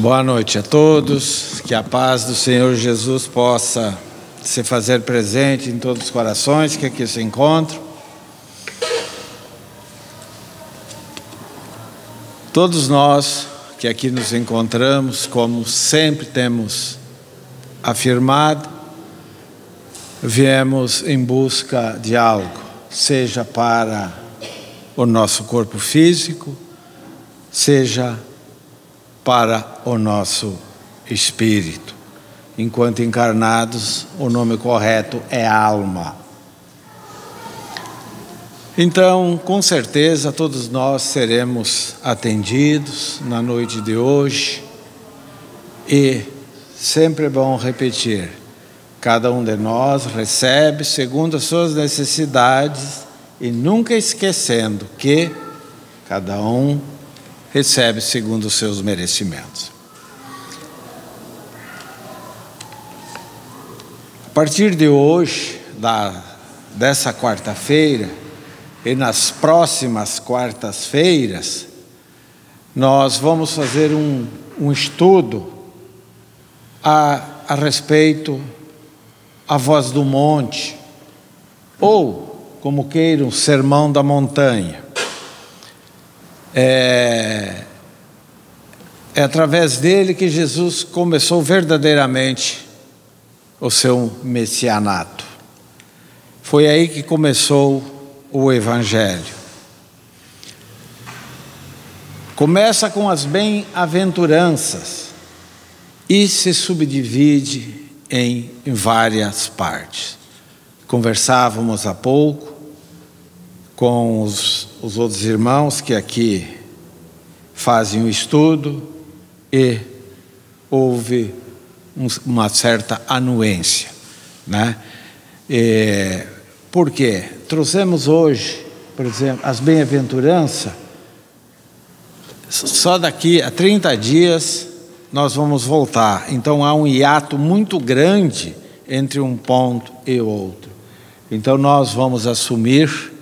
Boa noite a todos, que a paz do Senhor Jesus possa se fazer presente em todos os corações que aqui se encontram. Todos nós que aqui nos encontramos, como sempre temos afirmado, viemos em busca de algo, seja para o nosso corpo físico, seja para o nosso espírito. Enquanto encarnados, o nome correto é alma. Então, com certeza, todos nós seremos atendidos na noite de hoje. E sempre é bom repetir: cada um de nós recebe segundo as suas necessidades e nunca esquecendo que cada um recebe segundo os seus merecimentos. A partir de hoje, dessa quarta-feira, e nas próximas quartas-feiras, nós vamos fazer um estudo a respeito a Voz do Monte, ou, como queiram, Sermão da Montanha. É através dele que Jesus começou verdadeiramente o seu messianato. Foi aí que começou o Evangelho. Começa com as bem-aventuranças e se subdivide em várias partes. Conversávamos há pouco com os outros irmãos que aqui fazem o estudo e houve uma certa anuência, né? Por quê? Trouxemos hoje, por exemplo, as bem-aventuranças. Só daqui a 30 dias nós vamos voltar. Então há um hiato muito grande entre um ponto e outro. Então nós vamos assumir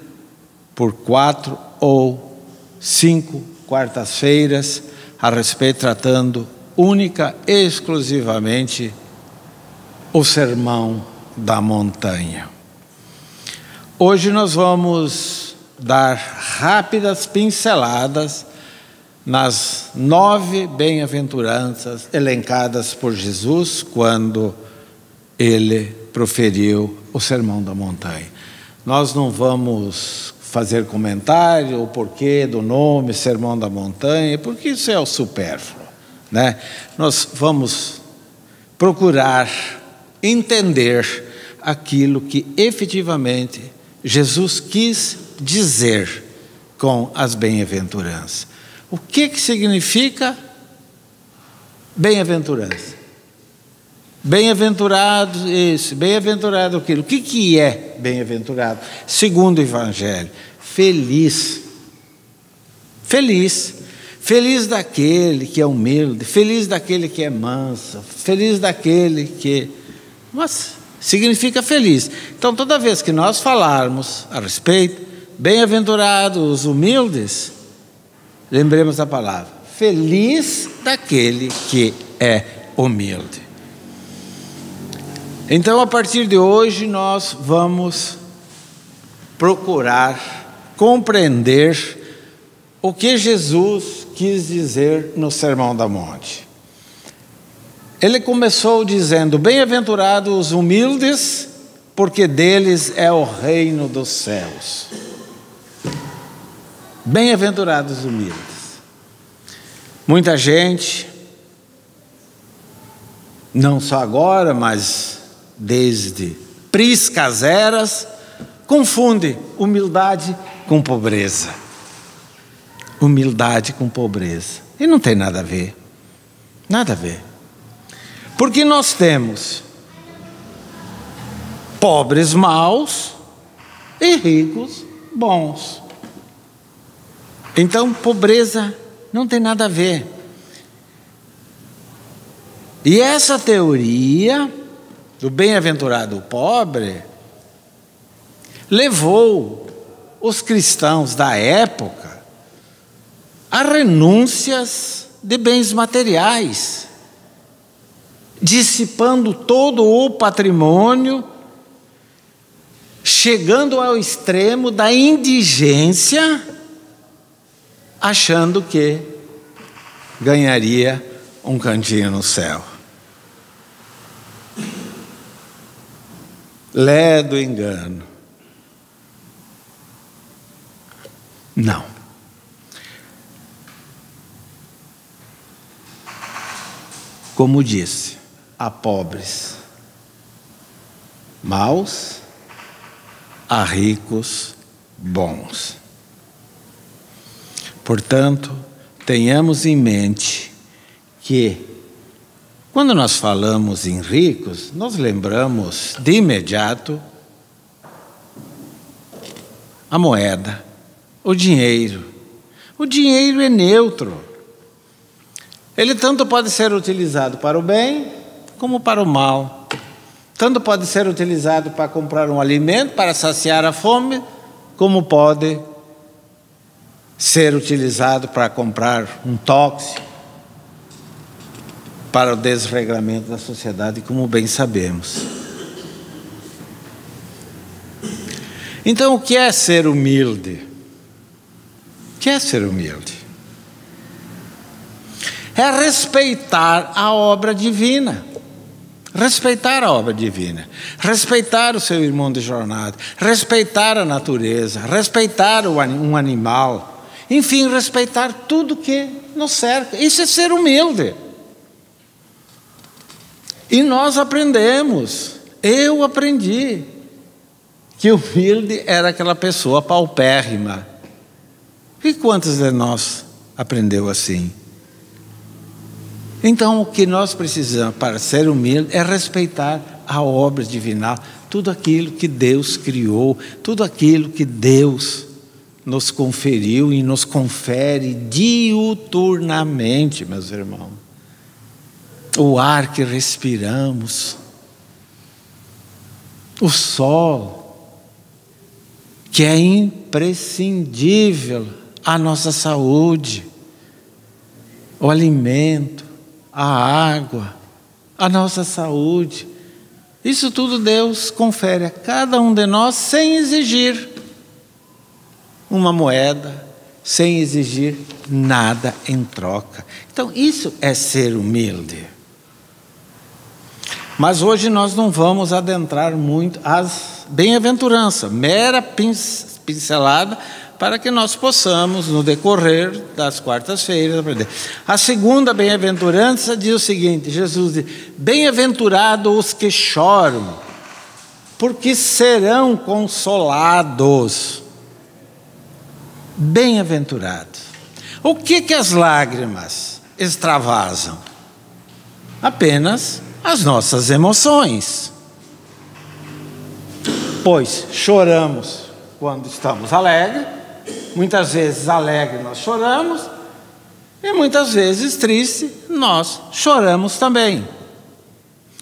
por 4 ou 5 quartas-feiras a respeito, tratando única e exclusivamente o Sermão da Montanha. Hoje nós vamos dar rápidas pinceladas nas 9 bem-aventuranças elencadas por Jesus quando ele proferiu o Sermão da Montanha. Nós não vamos fazer comentário o porquê do nome Sermão da Montanha, porque isso é o supérfluo, né? Nós vamos procurar entender aquilo que efetivamente Jesus quis dizer com as bem-aventuranças. O que significa bem-aventurança? Bem-aventurado isso, bem-aventurado aquilo. O que é bem-aventurado? Segundo o Evangelho, feliz. Feliz. Feliz daquele que é humilde, feliz daquele que é manso, feliz daquele que... Mas significa feliz. Então, toda vez que nós falarmos a respeito, bem-aventurados os humildes, lembremos a palavra, feliz daquele que é humilde. Então, a partir de hoje, nós vamos procurar compreender o que Jesus quis dizer no Sermão da Monte. Ele começou dizendo: bem-aventurados os humildes, porque deles é o reino dos céus. Bem-aventurados os humildes. Muita gente, não só agora, mas desde priscas eras, confunde humildade com pobreza. Humildade com pobreza. E não tem nada a ver. Nada a ver. Porque nós temos pobres maus e ricos bons. Então, pobreza não tem nada a ver. E essa teoria do bem-aventurado pobre levou os cristãos da época a renúncias de bens materiais, dissipando todo o patrimônio, chegando ao extremo da indigência, achando que ganharia um cantinho no céu. Ledo engano. Não. Como disse, há pobres maus, há ricos bons. Portanto, tenhamos em mente que, quando nós falamos em ricos, nós lembramos de imediato a moeda, o dinheiro. O dinheiro é neutro. Ele tanto pode ser utilizado para o bem como para o mal. Tanto pode ser utilizado para comprar um alimento, para saciar a fome, como pode ser utilizado para comprar um tóxico, para o desregramento da sociedade, como bem sabemos. Então, o que é ser humilde? O que é ser humilde? É respeitar a obra divina. Respeitar a obra divina. Respeitar o seu irmão de jornada. Respeitar a natureza. Respeitar um animal. Enfim, respeitar tudo que nos cerca. Isso é ser humilde. E nós aprendemos, eu aprendi, que humilde era aquela pessoa paupérrima. E quantos de nós aprendeu assim? Então, o que nós precisamos para ser humilde é respeitar a obra divina, tudo aquilo que Deus criou, tudo aquilo que Deus nos conferiu e nos confere diuturnamente, meus irmãos. O ar que respiramos, o sol, que é imprescindível à nossa saúde, o alimento, a água, a nossa saúde. Isso tudo Deus confere a cada um de nós sem exigir uma moeda, sem exigir nada em troca. Então, isso é ser humilde. Mas hoje nós não vamos adentrar muito as bem-aventuranças, mera pincelada, para que nós possamos, no decorrer das quartas-feiras, aprender. A segunda bem-aventurança diz o seguinte: Jesus diz: bem-aventurados os que choram, porque serão consolados. Bem-aventurados. O que as lágrimas extravasam? Apenas as nossas emoções. Pois choramos quando estamos alegres, muitas vezes alegre nós choramos, e muitas vezes triste nós choramos também.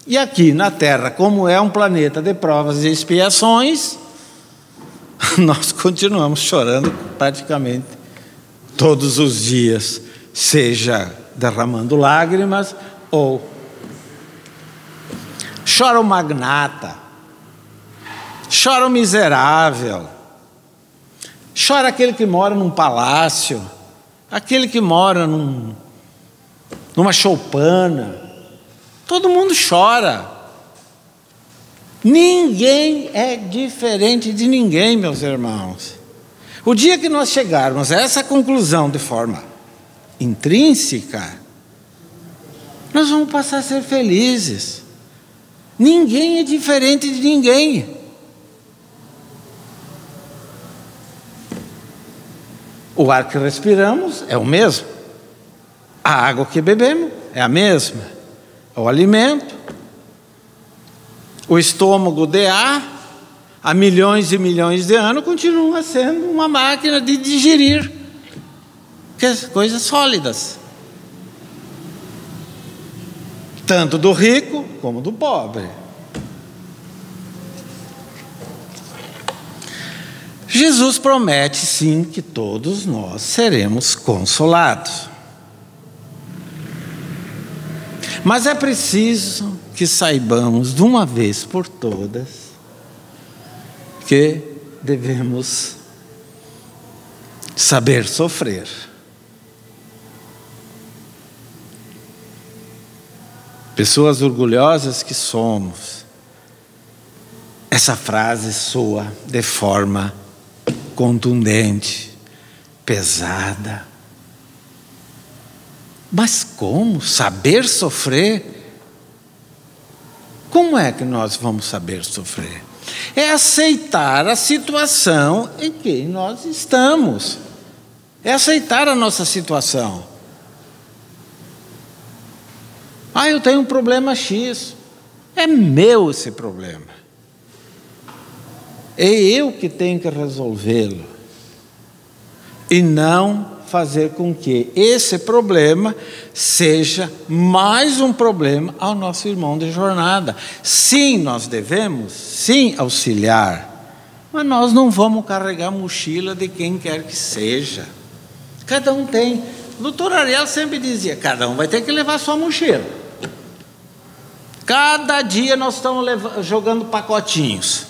E aqui na Terra, como é um planeta de provas e expiações, nós continuamos chorando praticamente todos os dias, seja derramando lágrimas ou chora o magnata, chora o miserável, chora aquele que mora num palácio, aquele que mora numa choupana. Todo mundo chora. Ninguém é diferente de ninguém, meus irmãos. O dia que nós chegarmos a essa conclusão de forma intrínseca, nós vamos passar a ser felizes. Ninguém é diferente de ninguém. O ar que respiramos é o mesmo. A água que bebemos é a mesma. O alimento, o estômago de ar, há milhões e milhões de anos, continua sendo uma máquina de digerir coisas sólidas. Tanto do rico como do pobre. Jesus promete, sim, que todos nós seremos consolados. Mas é preciso que saibamos de uma vez por todas que devemos saber sofrer. Pessoas orgulhosas que somos, essa frase soa de forma contundente, pesada. Mas como saber sofrer? Como é que nós vamos saber sofrer? É aceitar a situação em que nós estamos. É aceitar a nossa situação. Eu tenho um problema X. É meu esse problema. É eu que tenho que resolvê-lo. E não fazer com que esse problema seja mais um problema ao nosso irmão de jornada. Sim, nós devemos, sim, auxiliar, mas nós não vamos carregar a mochila de quem quer que seja. Cada um tem. O doutor Ariel sempre dizia, cada um vai ter que levar sua mochila. Cada dia nós estamos jogando pacotinhos,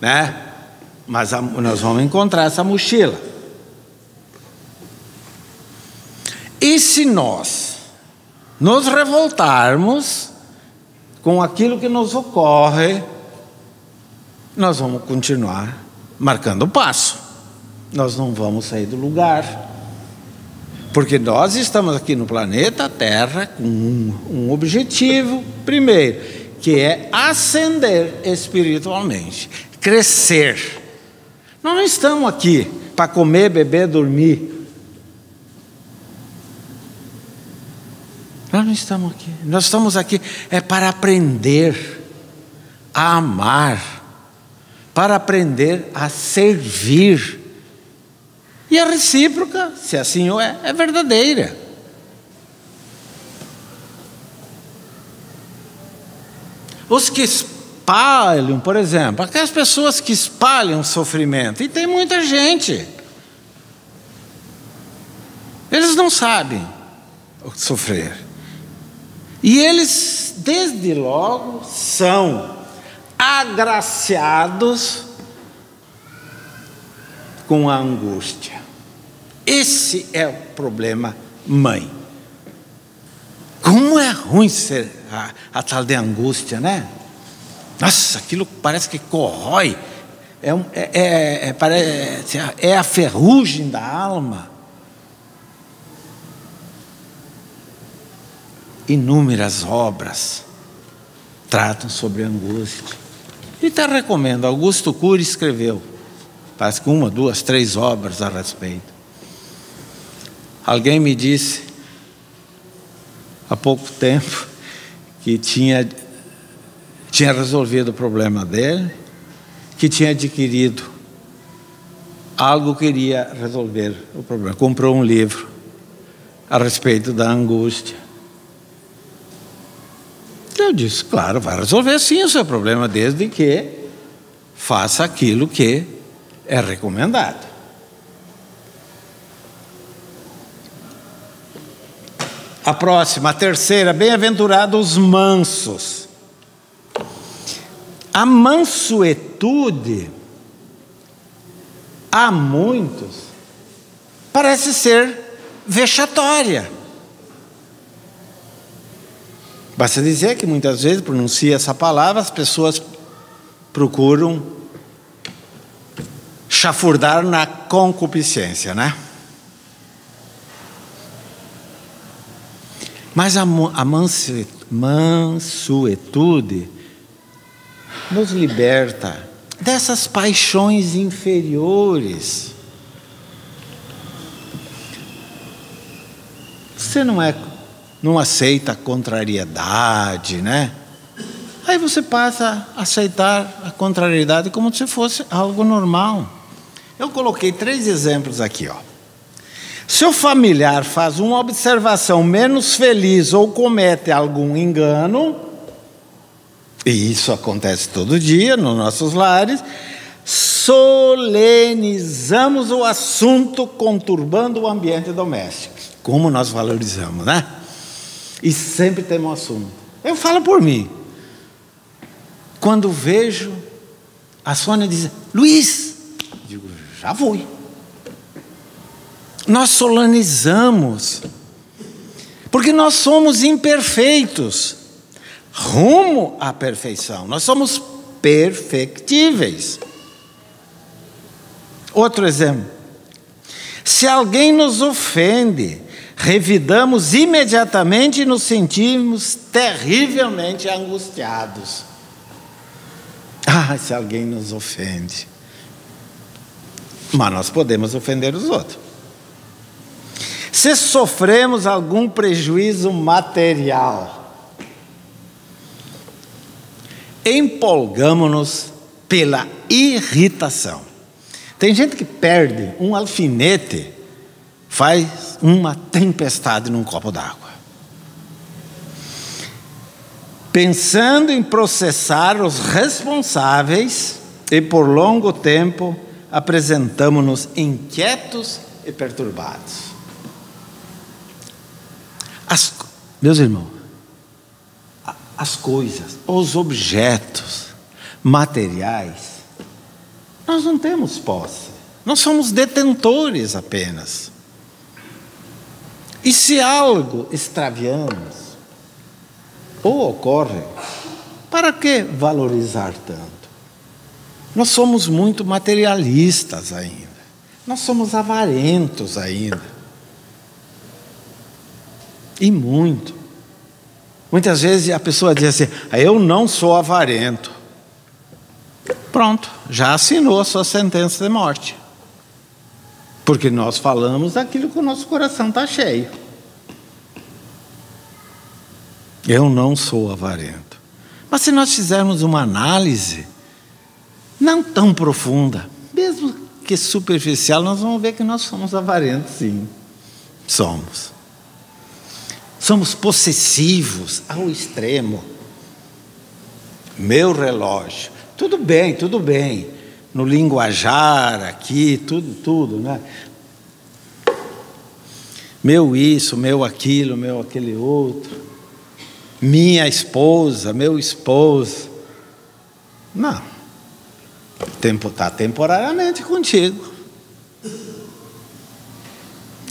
né? Mas nós vamos encontrar essa mochila. E se nós nos revoltarmos com aquilo que nos ocorre, nós vamos continuar marcando o passo. Nós não vamos sair do lugar. Porque nós estamos aqui no planeta Terra com um objetivo, primeiro, que é ascender espiritualmente, crescer. Nós não estamos aqui para comer, beber, dormir. Nós não estamos aqui. Nós estamos aqui para aprender a amar, para aprender a servir. E a recíproca, se assim é verdadeira. Os que espalham, por exemplo, aquelas pessoas que espalham sofrimento, e tem muita gente, eles não sabem o que sofrer. E eles, desde logo, são agraciados com a angústia. Esse é o problema mãe. Como é ruim ser a tal de angústia, né? Nossa, aquilo parece que corrói. É a ferrugem da alma. Inúmeras obras tratam sobre a angústia. E até recomendo, Augusto Cury escreveu, parece que 1, 2, 3 obras a respeito. Alguém me disse, há pouco tempo, que tinha resolvido o problema dele, que tinha adquirido algo que iria resolver o problema. Comprou um livro a respeito da angústia. Eu disse, claro, vai resolver sim o seu problema, desde que faça aquilo que é recomendado. A próxima, a terceira, bem-aventurados os mansos. A mansuetude, a muitos, parece ser vexatória. Basta dizer que muitas vezes pronuncia essa palavra, as pessoas procuram chafurdar na concupiscência, né? Mas a mansuetude nos liberta dessas paixões inferiores. Você não aceita a contrariedade, né? Aí você passa a aceitar a contrariedade como se fosse algo normal. Eu coloquei 3 exemplos aqui, ó. Seu familiar faz uma observação menos feliz ou comete algum engano, e isso acontece todo dia nos nossos lares, solenizamos o assunto conturbando o ambiente doméstico. Como nós valorizamos, né? E sempre tem um assunto. Eu falo por mim. Quando vejo, a Sônia diz: Luiz, digo, já fui. Nós solenizamos, porque nós somos imperfeitos, rumo à perfeição. Nós somos perfectíveis. Outro exemplo. Se alguém nos ofende, revidamos imediatamente e nos sentimos terrivelmente angustiados. Se alguém nos ofende. Mas nós podemos ofender os outros. Se sofremos algum prejuízo material, empolgamo-nos pela irritação. Tem gente que perde um alfinete, faz uma tempestade num copo d'água. Pensando em processar os responsáveis, e por longo tempo apresentamo-nos inquietos e perturbados. Meus irmãos, as coisas, os objetos materiais, nós não temos posse, nós somos detentores apenas. E se algo extraviamos ou ocorre, para que valorizar tanto? Nós somos muito materialistas ainda, nós somos avarentos ainda. E muito. Muitas vezes a pessoa diz assim: eu não sou avarento. Pronto, já assinou a sua sentença de morte. Porque nós falamos aquilo que o nosso coração está cheio. Eu não sou avarento. Mas se nós fizermos uma análise, não tão profunda, mesmo que superficial, nós vamos ver que nós somos avarentos, sim. Somos. Somos possessivos ao extremo. Meu relógio. Tudo bem. No linguajar aqui, tudo, né? Meu isso, meu aquilo, meu aquele outro. Minha esposa, meu esposo. Não. O tempo está temporariamente contigo.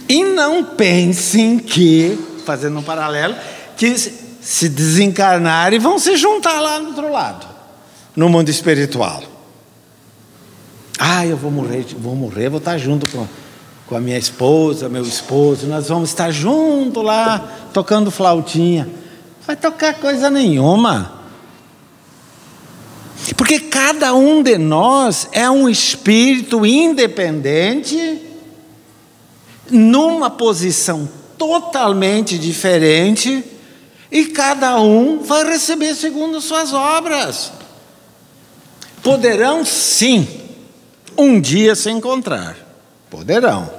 E não pensem que, fazendo um paralelo, que se desencarnarem vão se juntar lá do outro lado, no mundo espiritual. Eu vou morrer, vou estar junto com a minha esposa, meu esposo, nós vamos estar junto lá, tocando flautinha. Não vai tocar coisa nenhuma. Porque cada um de nós é um espírito independente, numa posição totalmente diferente, e cada um vai receber segundo suas obras. Poderão sim um dia se encontrar, poderão.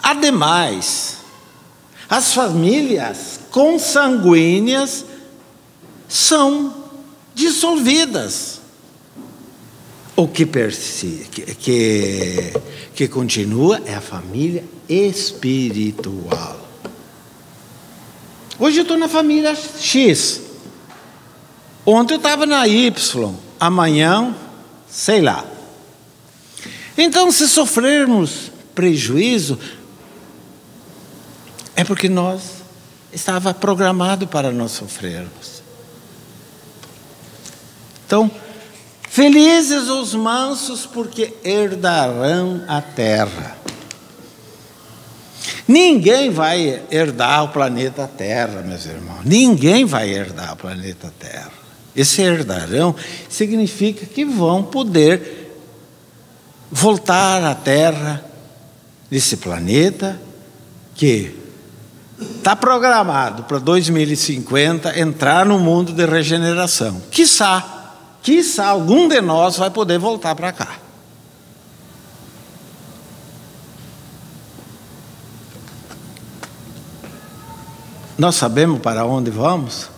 Ademais, as famílias consanguíneas são dissolvidas. O que continua é a família espiritual. Hoje eu estou na família X. Ontem eu estava na Y. Amanhã, sei lá. Então, se sofrermos prejuízo, é porque estava programado para nós sofrermos. Então, felizes os mansos, porque herdarão a terra. Ninguém vai herdar o planeta Terra, meus irmãos. Ninguém vai herdar o planeta Terra. Esse herdarão significa que vão poder voltar à Terra, desse planeta, que está programado para 2050 entrar no mundo de regeneração. Quiçá algum de nós vai poder voltar para cá. Nós sabemos para onde vamos?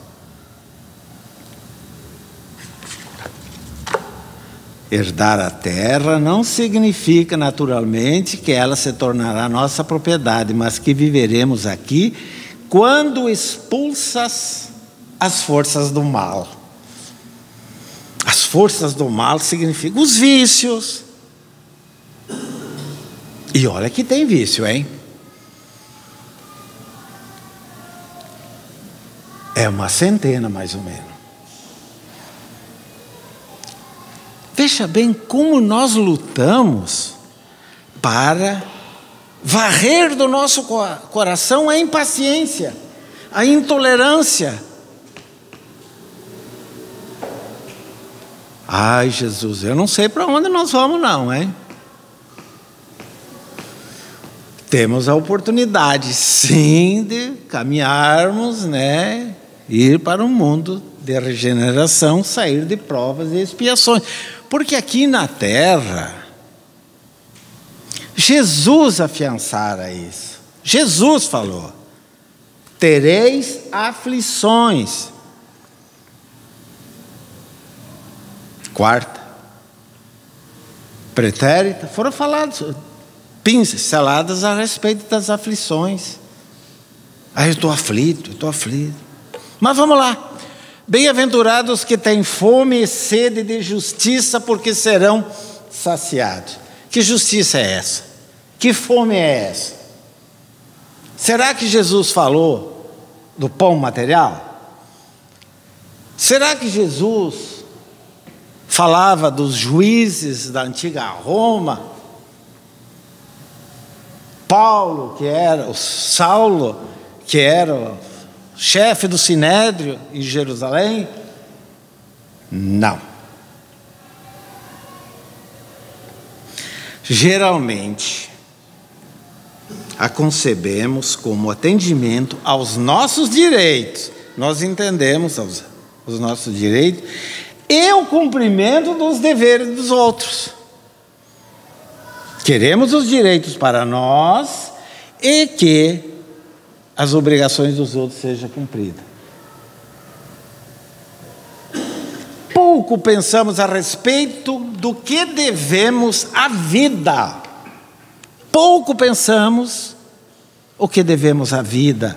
Herdar a terra não significa naturalmente que ela se tornará nossa propriedade, mas que viveremos aqui quando expulsas as forças do mal. As forças do mal significam os vícios. E olha que tem vício, hein? É uma centena, mais ou menos. Veja bem como nós lutamos para varrer do nosso coração a impaciência, a intolerância. Ai, Jesus, eu não sei para onde nós vamos não, hein? Temos a oportunidade, sim, de caminharmos, né? Ir para um mundo de regeneração, sair de provas e expiações. Porque aqui na terra, Jesus afiançara isso. Jesus falou: tereis aflições. Quarta, pretérita, foram falados, pinceladas a respeito das aflições. Ah, eu estou aflito, Mas vamos lá. Bem-aventurados que têm fome e sede de justiça, porque serão saciados. Que justiça é essa? Que fome é essa? Será que Jesus falou do pão material? Será que Jesus falava dos juízes da antiga Roma? Saulo, que era o chefe do Sinédrio em Jerusalém? Não. Geralmente, a concebemos como atendimento aos nossos direitos. Nós entendemos os nossos direitos e o cumprimento dos deveres dos outros. Queremos os direitos para nós e que as obrigações dos outros sejam cumpridas. Pouco pensamos a respeito do que devemos à vida. Pouco pensamos o que devemos à vida.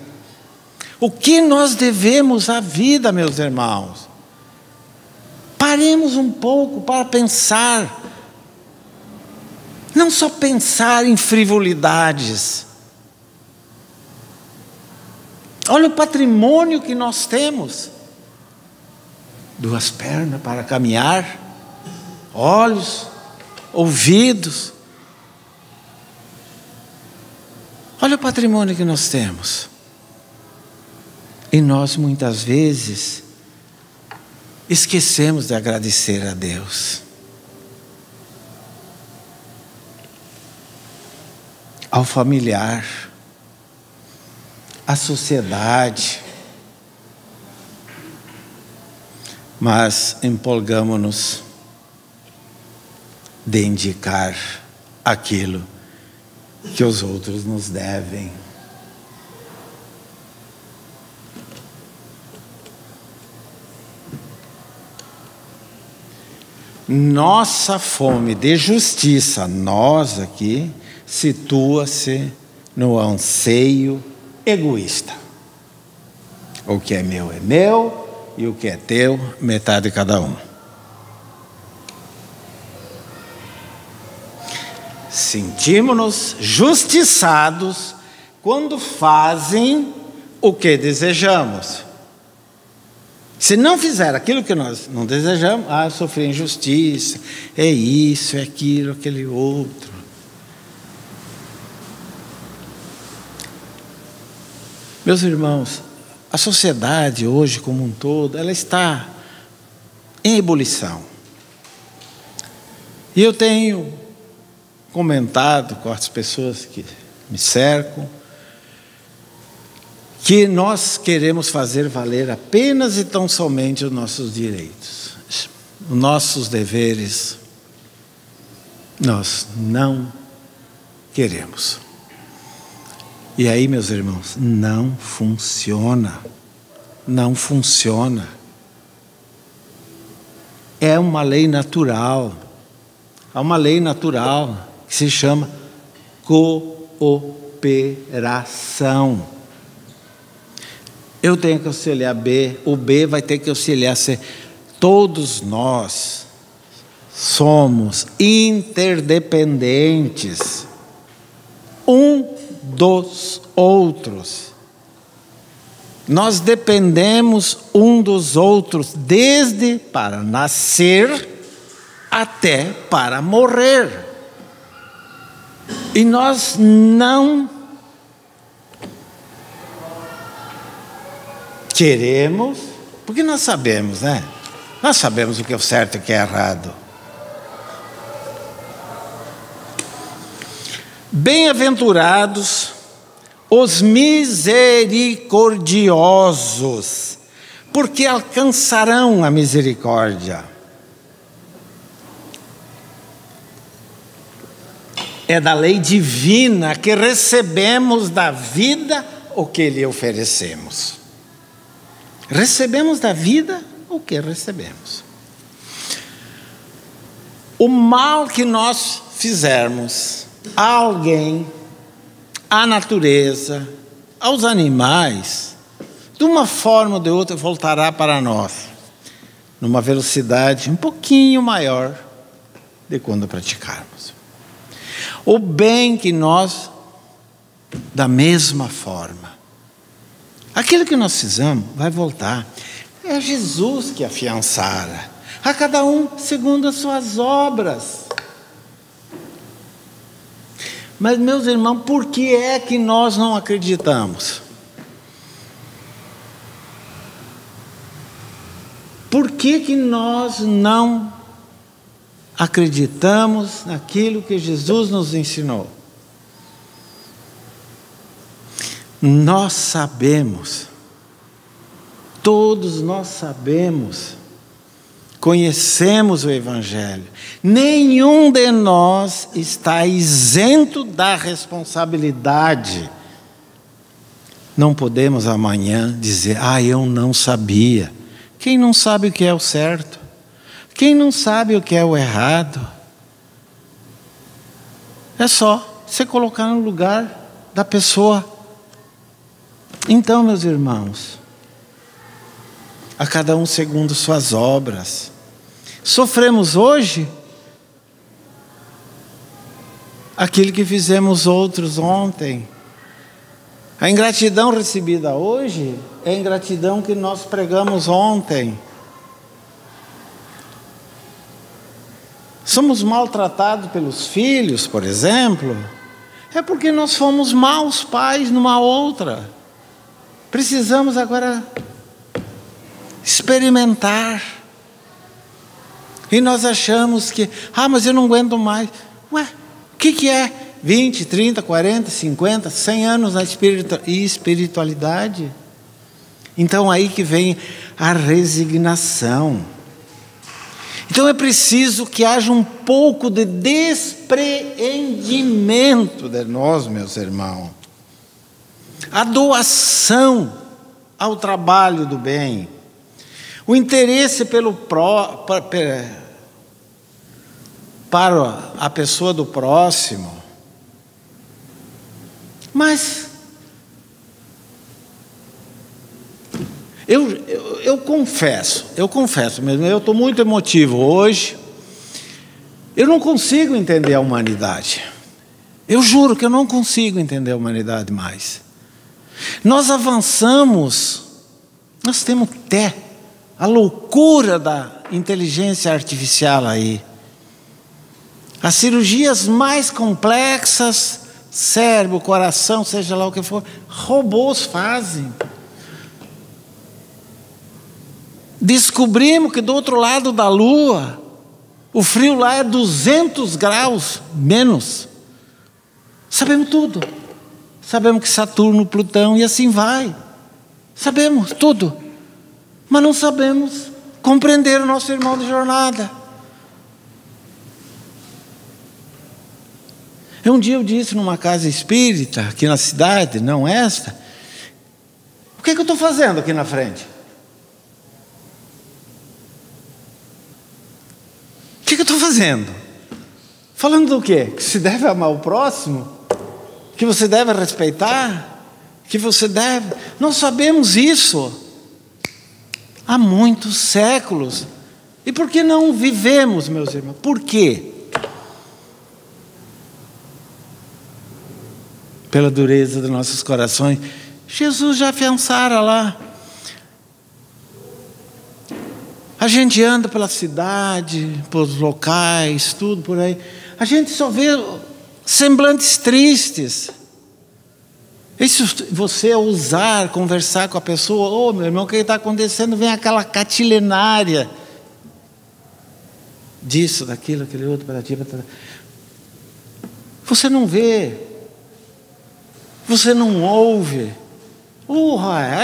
O que nós devemos à vida, meus irmãos? Paremos um pouco para pensar. Não só pensar em frivolidades. Olha o patrimônio que nós temos. 2 pernas para caminhar, olhos, ouvidos. Olha o patrimônio que nós temos. E nós muitas vezes esquecemos de agradecer a Deus. Ao familiar, à sociedade. Mas empolgamo-nos de indicar aquilo que os outros nos devem. Nossa fome de justiça, nós aqui, situa-se no anseio egoísta. O que é meu, e o que é teu, metade de cada um. Sentimos-nos justiçados quando fazem o que desejamos. Se não fizer aquilo que nós não desejamos, eu sofri injustiça, é isso, é aquilo, aquele outro. Meus irmãos, a sociedade hoje como um todo, ela está em ebulição. E eu tenho comentado com as pessoas que me cercam, que nós queremos fazer valer apenas e tão somente os nossos direitos, os nossos deveres. Nós não queremos. E aí, meus irmãos, não funciona. Não funciona. É uma lei natural. Há uma lei natural que se chama cooperação. eu tenho que auxiliar B, o B vai ter que auxiliar C. Todos nós somos interdependentes um dos outros. Nós dependemos um dos outros desde para nascer até para morrer. E nós não queremos, porque nós sabemos, né? Nós sabemos o que é certo e o que é errado. Bem-aventurados os misericordiosos, porque alcançarão a misericórdia. É da lei divina que recebemos da vida o que lhe oferecemos. Recebemos da vida o que recebemos. O mal que nós fizermos a alguém, à natureza, aos animais, de uma forma ou de outra voltará para nós, numa velocidade um pouquinho maior de quando praticarmos. O bem que nós, da mesma forma, aquilo que nós fizemos vai voltar. É Jesus que afiançara, a cada um segundo as suas obras. Mas, meus irmãos, por que é que nós não acreditamos? Por que que nós não acreditamos naquilo que Jesus nos ensinou? Nós sabemos, todos nós sabemos, conhecemos o Evangelho. Nenhum de nós está isento da responsabilidade. Não podemos amanhã dizer, eu não sabia. Quem não sabe o que é o certo? Quem não sabe o que é o errado? É só se colocar no lugar da pessoa. Então, meus irmãos, a cada um segundo suas obras. Sofremos hoje aquilo que fizemos outros ontem. A ingratidão recebida hoje é a ingratidão que nós pregamos ontem. Somos maltratados pelos filhos, por exemplo, é porque nós fomos maus pais numa outra. Precisamos agora experimentar. E nós achamos que, mas eu não aguento mais. Ué, o que é 20, 30, 40, 50, 100 anos na espiritualidade? Então aí que vem a resignação. Então é preciso que haja um pouco de despreendimento de nós, meus irmãos. A doação ao trabalho do bem. O interesse para a pessoa do próximo. Mas eu confesso mesmo, eu estou muito emotivo hoje. Eu não consigo entender a humanidade. Eu juro que eu não consigo entender a humanidade mais. Nós avançamos, nós temos até a loucura da inteligência artificial aí. As cirurgias mais complexas, cérebro, coração, seja lá o que for, robôs fazem. Descobrimos que do outro lado da Lua, o frio lá é 200 graus menos. Sabemos tudo. Sabemos que Saturno, Plutão e assim vai. Sabemos tudo. Mas não sabemos compreender o nosso irmão de jornada. Um dia eu disse numa casa espírita, aqui na cidade, não esta, o que é que eu estou fazendo aqui na frente? O que é que eu estou fazendo? Falando do quê? Que se deve amar o próximo? Que você deve respeitar? que você deve. Nós sabemos isso há muitos séculos. E por que não vivemos, meus irmãos? Por quê? Pela dureza dos nossos corações. Jesus já pensara lá. A gente anda pela cidade, pelos locais, tudo por aí. A gente só vê semblantes tristes. E se você ousar conversar com a pessoa, ô meu irmão, o que está acontecendo? Vem aquela catilenária disso, daquilo, aquele outro, você não vê, você não ouve.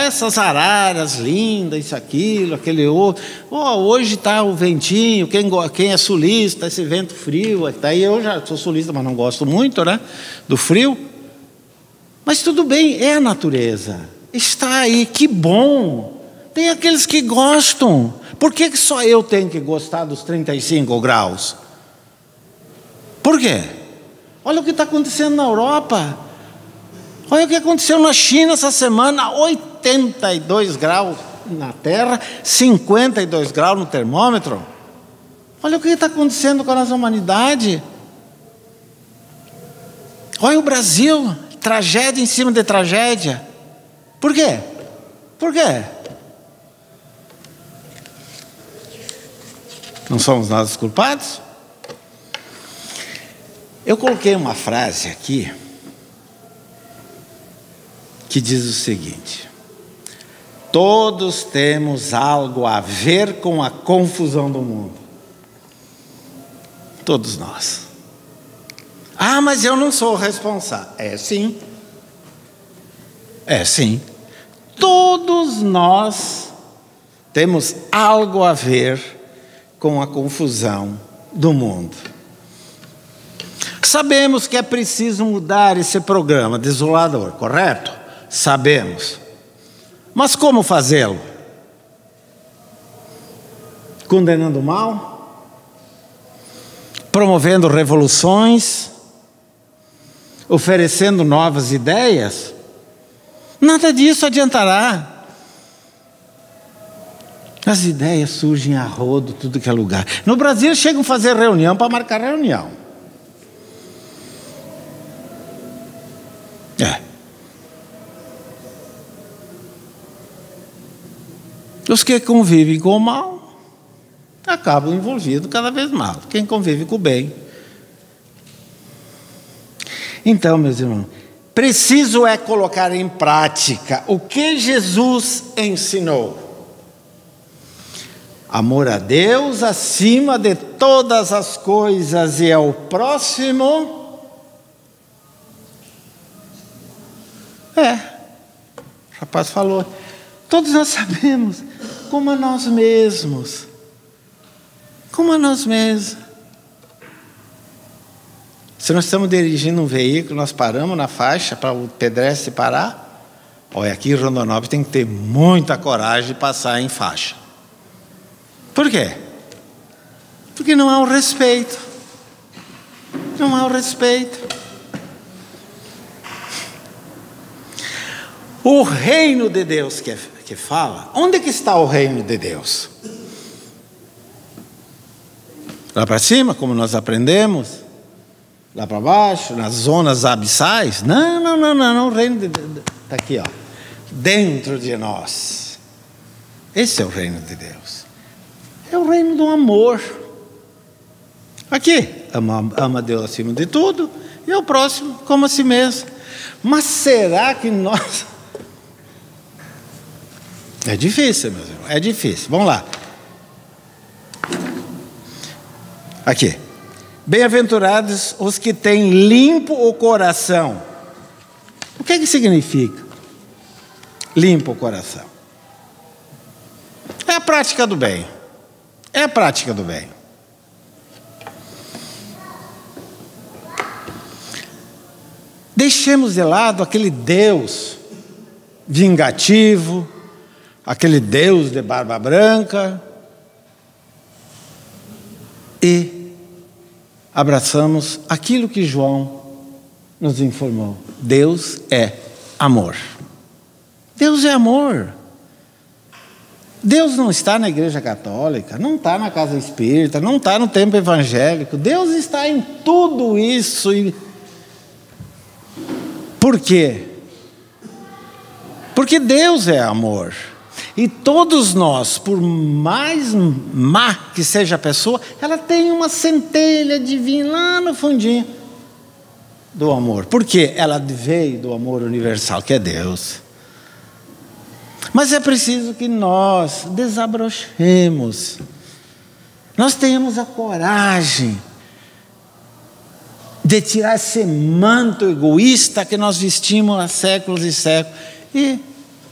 Essas araras lindas, isso, aquilo, aquele outro. Hoje está o ventinho, quem é sulista, esse vento frio. Daí eu já sou sulista, mas não gosto muito, né, do frio. Mas tudo bem, é a natureza. Está aí, que bom. Tem aqueles que gostam. Por que só eu tenho que gostar dos 35 graus? Por quê? Olha o que está acontecendo na Europa. Olha o que aconteceu na China essa semana, 82 graus na terra, 52 graus no termômetro. Olha o que está acontecendo com a nossa humanidade. Olha o Brasil, tragédia em cima de tragédia. Por quê? Por quê? Não somos nós os culpados? Eu coloquei uma frase aqui que diz o seguinte: todos temos algo a ver com a confusão do mundo. Todos nós. Ah, mas eu não sou responsável. É sim. É sim. Todos nós temos algo a ver com a confusão do mundo. Sabemos que é preciso mudar esse programa desolador, correto? Sabemos. Mas como fazê-lo? Condenando o mal? Promovendo revoluções? Oferecendo novas ideias? Nada disso adiantará. As ideias surgem a rodo, tudo que é lugar. No Brasil chegam a fazer reunião para marcar reunião. Os que convivem com o mal acabam envolvidos cada vez mais. Quem convive com o bem. Então, meus irmãos, preciso é colocar em prática o que Jesus ensinou. Amor a Deus acima de todas as coisas e ao próximo. O rapaz falou, todos nós sabemos, como a nós mesmos. Como a nós mesmos. Se nós estamos dirigindo um veículo, nós paramos na faixa para o pedestre parar. Olha, aqui em Rondonópolis tem que ter muita coragem de passar em faixa. Por quê? Porque não há o respeito. Não há o respeito. O reino de Deus que fala, onde que está o reino de Deus? Lá para cima, como nós aprendemos? Lá para baixo, nas zonas abissais? Não, o reino de Deus está aqui, ó, dentro de nós. Esse é o reino de Deus. É o reino do amor. Aqui, ama Deus acima de tudo, e o próximo como a si mesmo. Mas será que nós... É difícil, meus irmãos, é difícil. Vamos lá. Aqui. Bem-aventurados os que têm limpo o coração. O que é que significa limpo o coração? É a prática do bem. É a prática do bem. Deixemos de lado aquele Deus vingativo, aquele Deus de barba branca, e abraçamos aquilo que João nos informou. Deus é amor. Deus é amor. Deus não está na igreja católica, não está na casa espírita, não está no templo evangélico. Deus está em tudo isso. Por quê? Porque Deus é amor. E todos nós, por mais má que seja a pessoa, ela tem uma centelha divina lá no fundinho do amor. Por quê? Ela veio do amor universal, que é Deus. Mas é preciso que nós desabrochemos. Nós tenhamos a coragem de tirar esse manto egoísta que nós vestimos há séculos e séculos e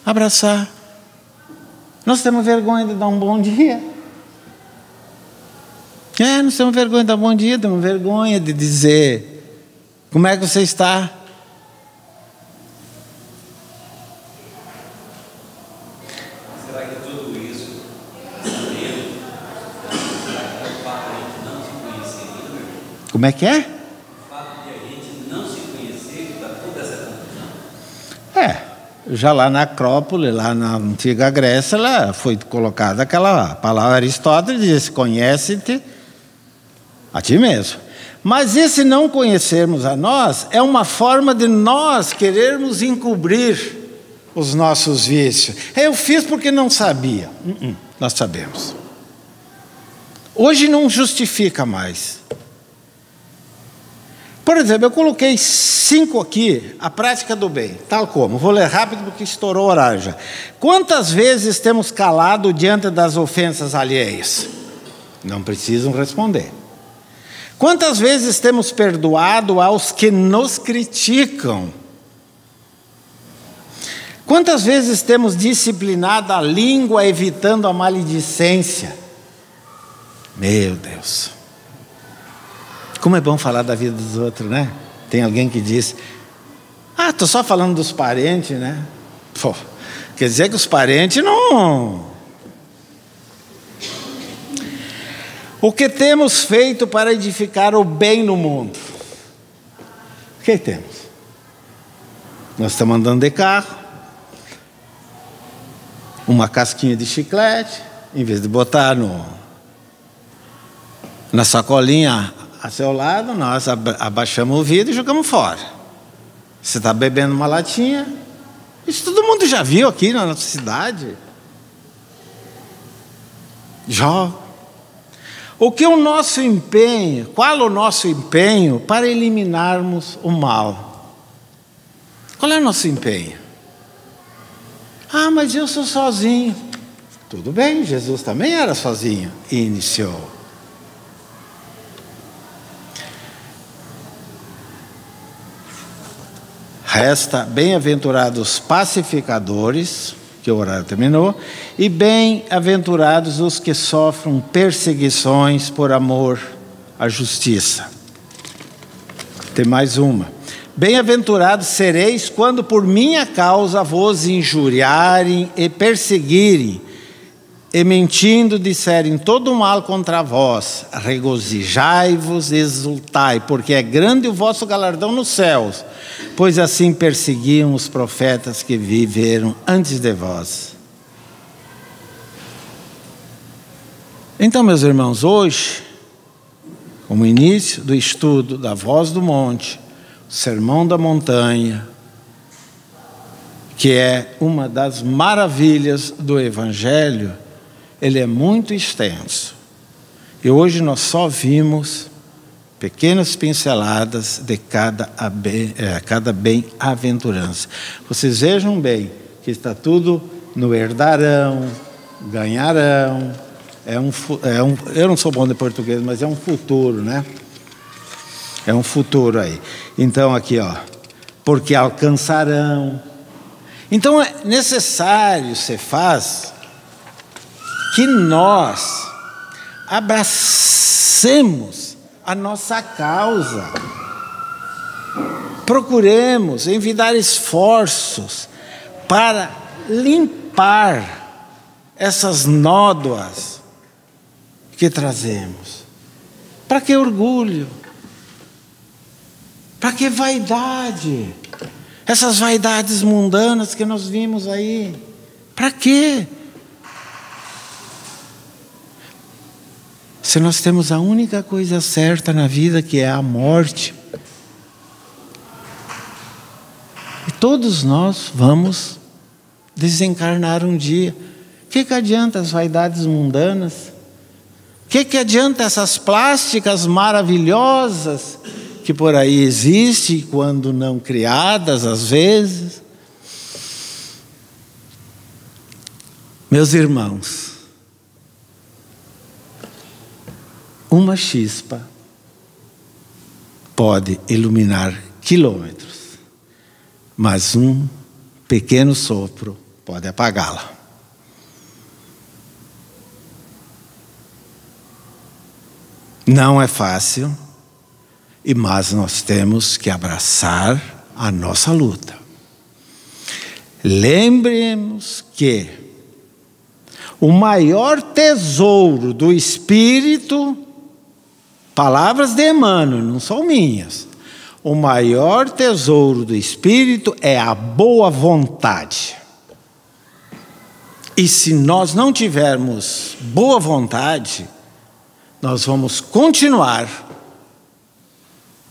abraçar. Nós temos vergonha de dar um bom dia. Nós temos vergonha de dar um bom dia, temos vergonha de dizer: como é que você está? Será que tudo isso sabendo? Será que é o fato de a gente não se conhecer ainda? Como é que é? O fato de a gente não se conhecer que dá toda essa confusão? Já lá na Acrópole, lá na antiga Grécia, lá foi colocada aquela palavra Aristóteles, diz: conhece-te a ti mesmo. Mas esse não conhecermos a nós é uma forma de nós querermos encobrir os nossos vícios. Eu fiz porque não sabia. Nós sabemos. Hoje não justifica mais. Por exemplo, eu coloquei 5 aqui, a prática do bem. Tal como? Vou ler rápido porque estourou o horário já. Quantas vezes temos calado diante das ofensas alheias? Não precisam responder. Quantas vezes temos perdoado aos que nos criticam? Quantas vezes temos disciplinado a língua evitando a maledicência? Meu Deus! Como é bom falar da vida dos outros, né? Tem alguém que diz: estou só falando dos parentes, né? Pô, quer dizer que os parentes não... O que temos feito para edificar o bem no mundo? O que temos? Nós estamos andando de carro, uma casquinha de chiclete, em vez de botar na sacolinha a seu lado, nós abaixamos o vidro e jogamos fora. Você está bebendo uma latinha, isso todo mundo já viu aqui na nossa cidade. Joga. Qual o nosso empenho para eliminarmos o mal? Qual é o nosso empenho? Mas eu sou sozinho. Tudo bem, Jesus também era sozinho e iniciou. Resta bem-aventurados pacificadores, que o horário terminou, e bem-aventurados os que sofrem perseguições por amor à justiça. Tem mais uma. Bem-aventurados sereis quando por minha causa vos injuriarem e perseguirem, e mentindo disserem todo mal contra vós. Regozijai-vos e exultai, porque é grande o vosso galardão nos céus, pois assim perseguiam os profetas que viveram antes de vós. Então, meus irmãos, hoje, como início do estudo da Voz do Monte, o Sermão da Montanha, que é uma das maravilhas do Evangelho, ele é muito extenso. E hoje nós só vimos pequenas pinceladas de cada bem-aventurança. Vocês vejam bem que está tudo no herdarão, ganharão. Eu não sou bom de português, mas é um futuro, né? É um futuro aí. Então aqui, porque alcançarão. Então é necessário, se faz, que nós abracemos a nossa causa. Procuremos envidar esforços para limpar essas nódoas que trazemos. Para que orgulho? Para que vaidade? Essas vaidades mundanas que nós vimos aí. Para quê? Se nós temos a única coisa certa na vida, que é a morte. E todos nós vamos desencarnar um dia. O que adianta as vaidades mundanas? O que adianta essas plásticas maravilhosas que por aí existem, quando não criadas às vezes? Meus irmãos, uma chispa pode iluminar quilômetros, mas um pequeno sopro pode apagá-la. Não é fácil, mas nós temos que abraçar a nossa luta. Lembremos que o maior tesouro do Espírito, palavras de Emmanuel, não são minhas. O maior tesouro do Espírito é a boa vontade. E se nós não tivermos boa vontade, nós vamos continuar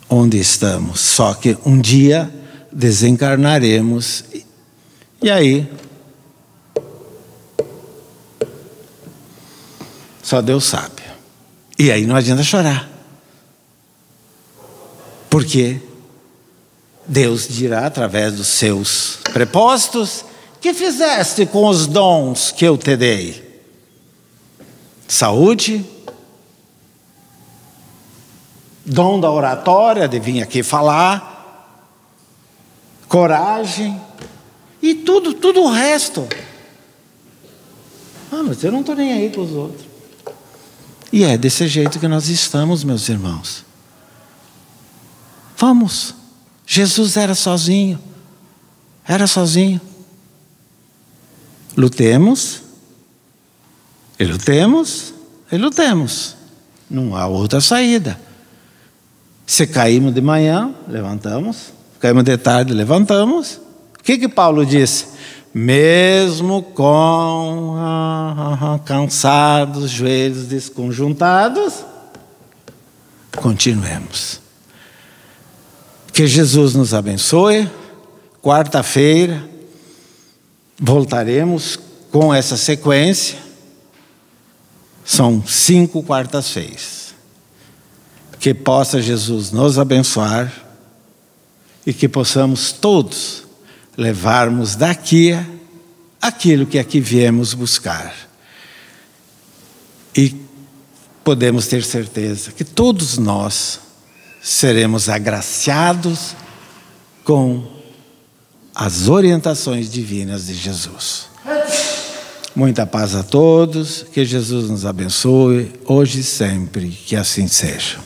onde estamos. Só que um dia desencarnaremos. E aí, só Deus sabe. E aí não adianta chorar. Porque Deus dirá através dos seus propósitos: que fizeste com os dons que eu te dei? Saúde, dom da oratória, de vir aqui falar, coragem e tudo o resto. Mas eu não estou nem aí com os outros. E é desse jeito que nós estamos, meus irmãos. Vamos. Jesus era sozinho. Lutemos. E lutemos. Não há outra saída. Se caímos de manhã, levantamos. Caímos de tarde, levantamos. O que Paulo disse? Mesmo com cansados, joelhos desconjuntados, continuemos. Que Jesus nos abençoe. Quarta-feira voltaremos com essa sequência. São 5 quartas-feiras. Que possa Jesus nos abençoar e que possamos todos levarmos daqui aquilo que aqui viemos buscar. E podemos ter certeza que todos nós seremos agraciados com as orientações divinas de Jesus. Muita paz a todos, que Jesus nos abençoe, hoje e sempre, que assim seja.